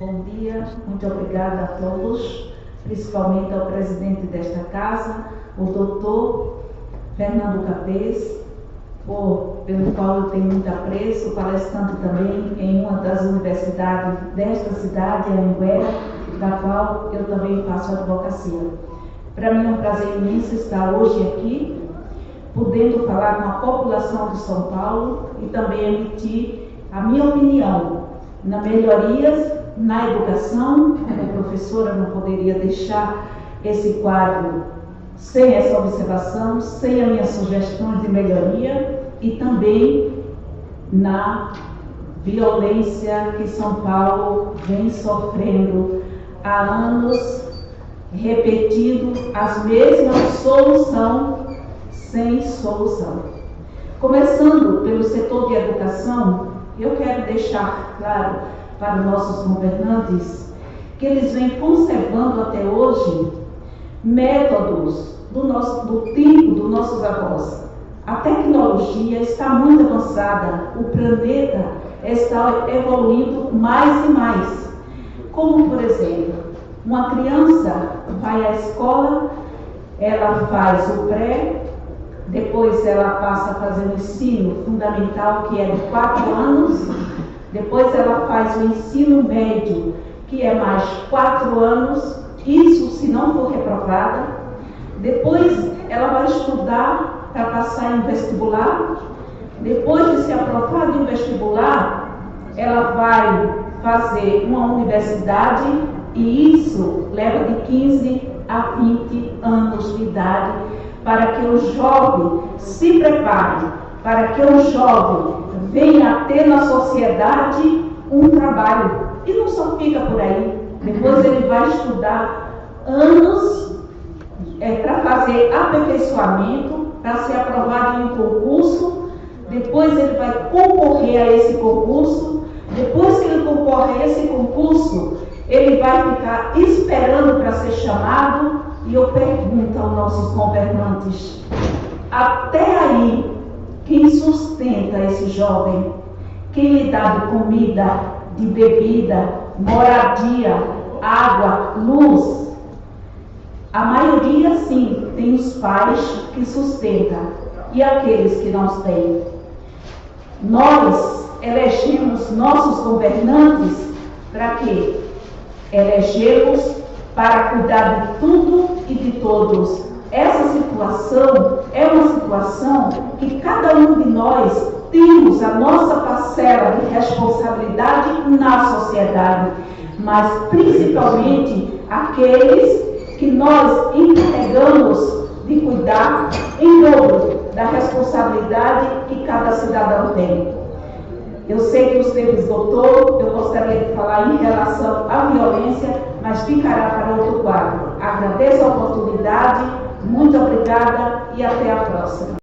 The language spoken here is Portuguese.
Bom dia, muito obrigada a todos, principalmente ao presidente desta casa, o doutor Fernando Capês, pelo qual eu tenho muito apreço, palestrante também em uma das universidades desta cidade, a Anhanguera, da qual eu também faço advocacia. Para mim é um prazer imenso estar hoje aqui, podendo falar com a população de São Paulo e também emitir a minha opinião na melhorias na educação. Como professora, não poderia deixar esse quadro sem essa observação, sem as minhas sugestões de melhoria, e também na violência que São Paulo vem sofrendo há anos, repetindo as mesmas soluções sem solução. Começando pelo setor de educação, eu quero deixar claro para os nossos governantes que eles vêm conservando até hoje métodos do tempo dos nossos avós. A tecnologia está muito avançada, o planeta está evoluindo mais e mais. Como, por exemplo, uma criança vai à escola, ela faz o pré, depois ela passa a fazer o ensino fundamental, que é de 4 anos, depois ela faz o ensino médio, que é mais 4 anos, isso se não for reprovada. Depois ela vai estudar para passar em vestibular. Depois de ser aprovada em vestibular, ela vai fazer uma universidade, e isso leva de 15 a 20 anos de idade, para que o jovem se prepare, para que o jovem venha a ter na sociedade um trabalho. E não só fica por aí, depois ele vai estudar anos para fazer aperfeiçoamento, para ser aprovado em um concurso, depois ele vai concorrer a esse concurso, depois que ele concorre a esse concurso, ele vai ficar esperando para ser chamado. E eu pergunto aos nossos governantes, até aí, quem sustenta esse jovem? Quem lhe dá de comida, de bebida, moradia, água, luz? A maioria, sim, tem os pais que sustentam, e aqueles que não têm. Nós elegemos nossos governantes para quê? Elegemos para cuidar de tudo e de todos. Essa situação é uma situação que cada um de nós temos a nossa parcela de responsabilidade na sociedade, mas principalmente aqueles que nós encarregamos de cuidar em dobro da responsabilidade que cada cidadão tem. Eu sei que os tempos doutor, eu gostaria de falar em relação à violência, mas ficará para outro quadro. Agradeço a oportunidade, muito obrigada e até a próxima.